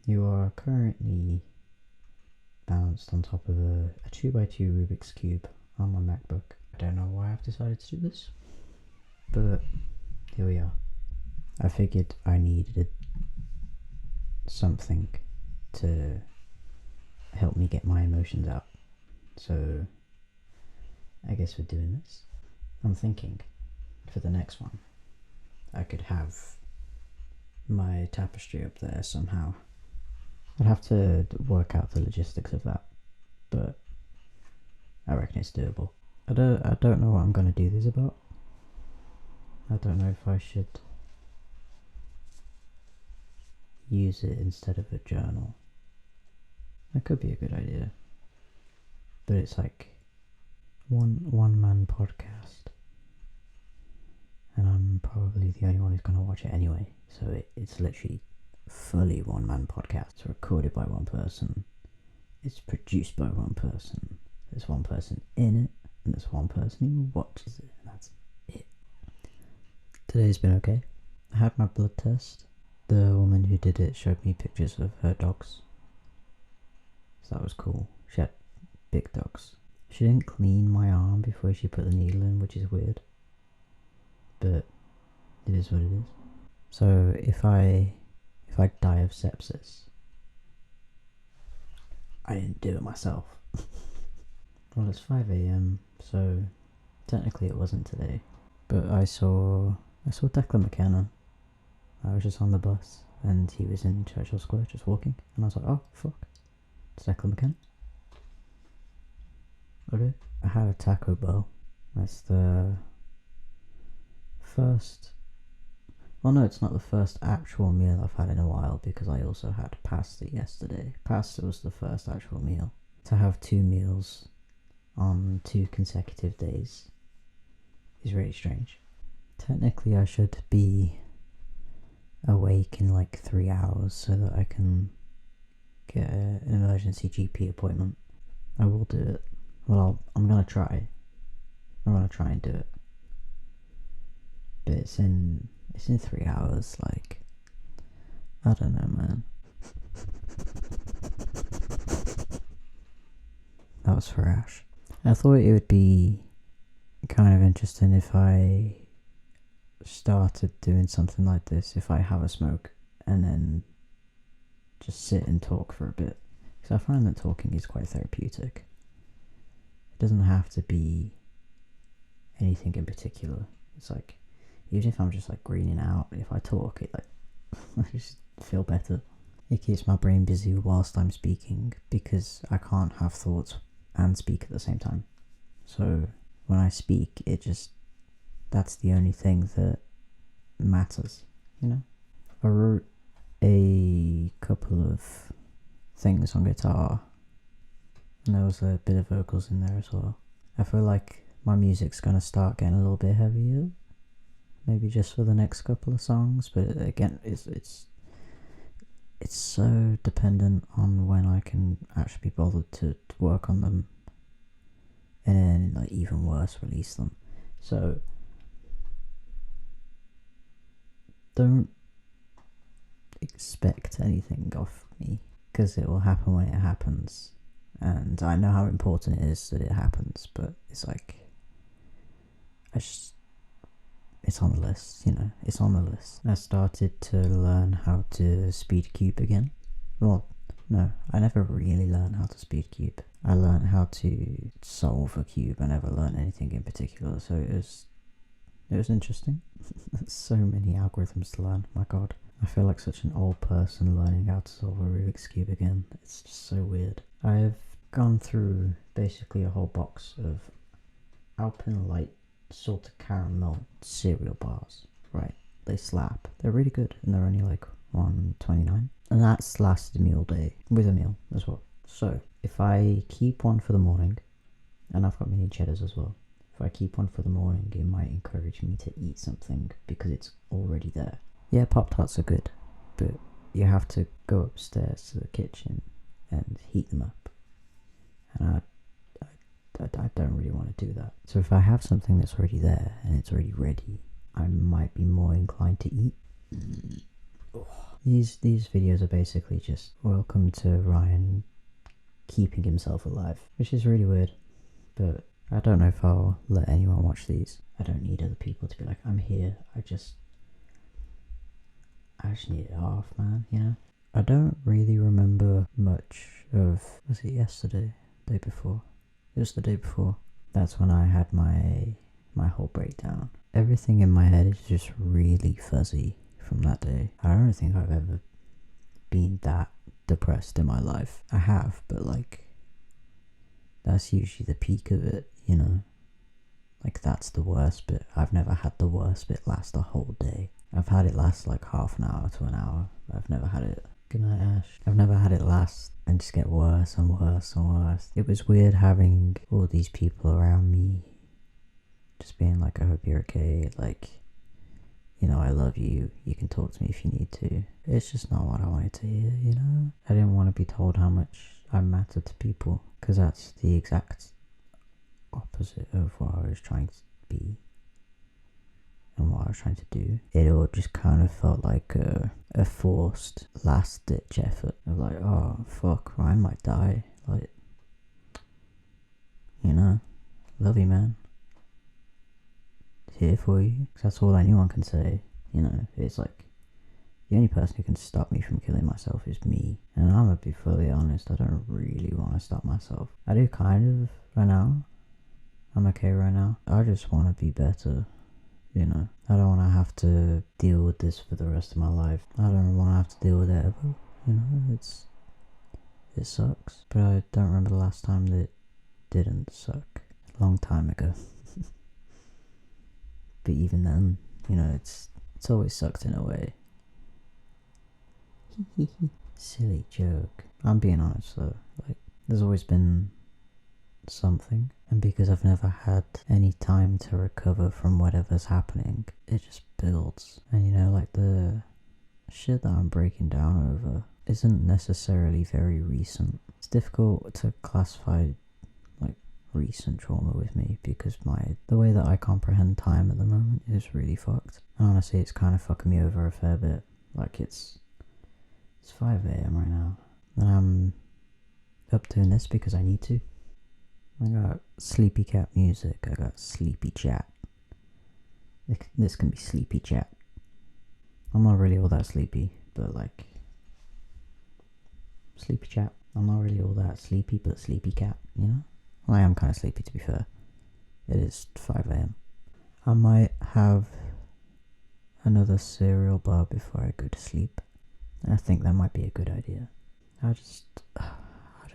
You are currently balanced on top of a 2x2 Rubik's Cube on my MacBook. I don't know why I've decided to do this, but here we are. I figured I needed something to help me get my emotions out, so I guess we're doing this. I'm thinking for the next one I could have my tapestry up there somehow. I'd have to work out the logistics of that, but I reckon it's doable. I don't know what I'm gonna do this about. I don't know if I should use it instead of a journal. That could be a good idea, but it's like one man podcast, and I'm probably the only one who's gonna watch it anyway. So it's literally fully one man podcast. It's recorded by one person. It's produced by one person. There's one person in it, and there's one person who watches it, and that's it. Today's been okay. I had my blood test. The woman who did it showed me pictures of her dogs, so that was cool. She had big dogs. She didn't clean my arm before she put the needle in, which is weird, but it is what it is. So if I die of sepsis, I didn't do it myself. Well, it's 5 AM, so technically it wasn't today. But I saw Declan McKenna. I was just on the bus, and he was in Churchill Square just walking, and I was like, oh fuck, it's Declan McKenna. Okay. I had a Taco Bell. That's the first... Well, no, it's not the first actual meal I've had in a while, because I also had pasta yesterday. Pasta was the first actual meal. To have 2 meals on 2 consecutive days is really strange. Technically, I should be awake in like 3 hours so that I can get an emergency GP appointment. I will do it. Well, I'm gonna try. I'm gonna try and do it. But it's in 3 hours, like, I don't know, man. That was for Ash. I thought it would be kind of interesting if I started doing something like this, if I have a smoke and then just sit and talk for a bit, because I find that talking is quite therapeutic. It doesn't have to be anything in particular. It's like, even if I'm just like greening out, if I talk, it like I just feel better. It keeps my brain busy whilst I'm speaking, because I can't have thoughts and speak at the same time. So when I speak, that's the only thing that matters, you know? I wrote a couple of things on guitar, and there was a bit of vocals in there as well. I feel like my music's gonna start getting a little bit heavier, maybe just for the next couple of songs, but again, it's so dependent on when I can actually be bothered to work on them, and then, like, even worse, release them. So don't expect anything off me, because it will happen when it happens, and I know how important it is that it happens, but it's like, it's on the list, you know, it's on the list. I started to learn how to speed cube again. Well, no, I never really learned how to speed cube. I learned how to solve a cube. I never learned anything in particular, so it was interesting. There's so many algorithms to learn, my god. I feel like such an old person learning how to solve a Rubik's Cube again. It's just so weird. I've gone through basically a whole box of Alpenlight salted caramel cereal bars, right? They slap. They're really good, and they're only like $1.29, and that's lasted me all day, with a meal as well. So if I keep one for the morning, and I've got mini cheddars as well, if I keep one for the morning, it might encourage me to eat something because it's already there. Yeah, Pop-Tarts are good, but you have to go upstairs to the kitchen and heat them up, and I don't really want to do that. So if I have something that's already there and it's already ready, I might be more inclined to eat. These videos are basically just welcome to Ryan keeping himself alive, which is really weird, but I don't know if I'll let anyone watch these. I don't need other people to be like, I'm here. I just need it off, man, you know? I don't really remember much of, was it yesterday? Day before? It was the day before. That's when I had my whole breakdown. Everything in my head is just really fuzzy from that day. I don't think I've ever been that depressed in my life. I have, but like, that's usually the peak of it, you know? Like, that's the worst bit. I've never had the worst bit last a whole day. I've had it last like half an hour to an hour. I've never had it... Good night, Ash. I've never had it last and just get worse and worse and worse. It was weird having all these people around me just being like, I hope you're okay, like, you know, I love you, you can talk to me if you need to. It's just not what I wanted to hear, you know? I didn't want to be told how much I matter to people, because that's the exact opposite of what I was trying to be and what I was trying to do. It all just kind of felt like a forced last ditch effort of like, oh fuck, Ryan might die, like, you know, love you, man, here for you. 'Cause that's all anyone can say, you know. It's like, the only person who can stop me from killing myself is me, and I'm gonna be fully honest, I don't really want to stop myself. I do kind of right now. I'm okay right now. I just want to be better, you know. I don't want to have to deal with this for the rest of my life. I don't want to have to deal with it ever, you know. It sucks, but I don't remember the last time that it didn't suck. A long time ago. But even then, you know, it's always sucked in a way. Silly joke. I'm being honest though, like, there's always been something, and because I've never had any time to recover from whatever's happening, it just builds. And you know, like, the shit that I'm breaking down over isn't necessarily very recent. It's difficult to classify like recent trauma with me because the way that I comprehend time at the moment is really fucked. And honestly, it's kind of fucking me over a fair bit. Like, it's 5 a.m. right now, and I'm up doing this because I need to. I got sleepychat music, I got sleepychat. This can be sleepychat. I'm not really all that sleepy, but like, sleepychat. I'm not really all that sleepy, but sleepycat, you know? Well, I am kind of sleepy, to be fair. It is 5 a.m. I might have another cereal bar before I go to sleep. I think that might be a good idea. I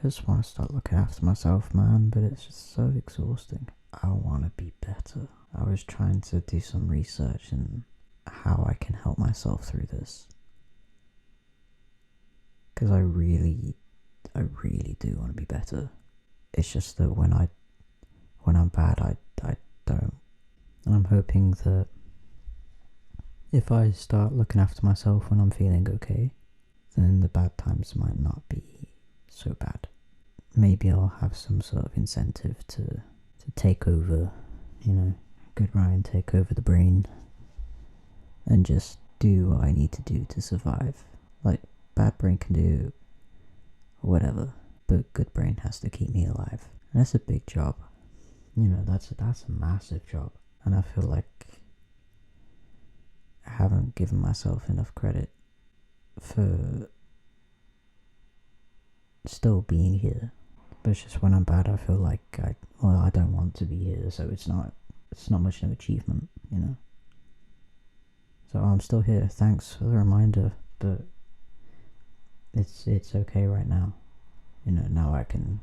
just want to start looking after myself, man, but it's just so exhausting. I want to be better. I was trying to do some research on how I can help myself through this. Because I really do want to be better. It's just that when I'm bad, I don't. And I'm hoping that if I start looking after myself when I'm feeling okay, then the bad times might not be so bad. Maybe I'll have some sort of incentive to take over, you know, good Ryan, take over the brain and just do what I need to do to survive. Like, bad brain can do whatever, but good brain has to keep me alive. And that's a big job. You know, that's a massive job. And I feel like I haven't given myself enough credit for still being here. But it's just when I'm bad, I feel like I don't want to be here, so it's not much of an achievement, you know. So I'm still here. Thanks for the reminder, but it's okay right now. You know, now I can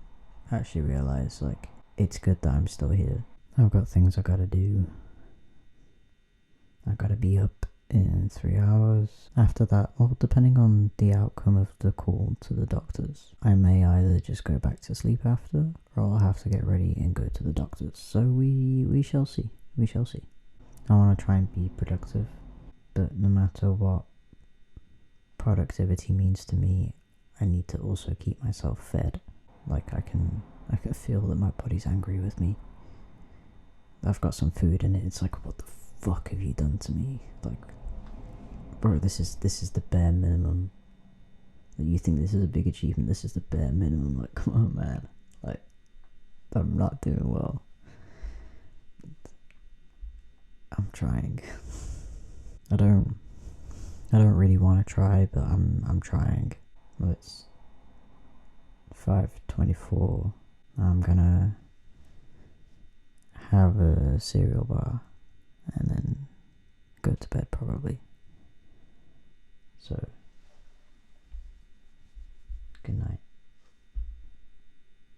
actually realize, like, it's good that I'm still here. I've got things I gotta do. I gotta be up in 3 hours. After that, well, depending on the outcome of the call to the doctors, I may either just go back to sleep after, or I'll have to get ready and go to the doctors. So we shall see. We shall see. I want to try and be productive, but no matter what productivity means to me, I need to also keep myself fed. Like, I can feel that my body's angry with me. I've got some food in it. It's like, what the fuck have you done to me? Like, bro, this is the bare minimum. Like, you think this is a big achievement? This is the bare minimum. Like, come on, man. Like, I'm not doing well. I'm trying. I don't really want to try, but I'm trying. Well, it's 5:24. I'm gonna have a cereal bar and then go to bed probably. So, good night.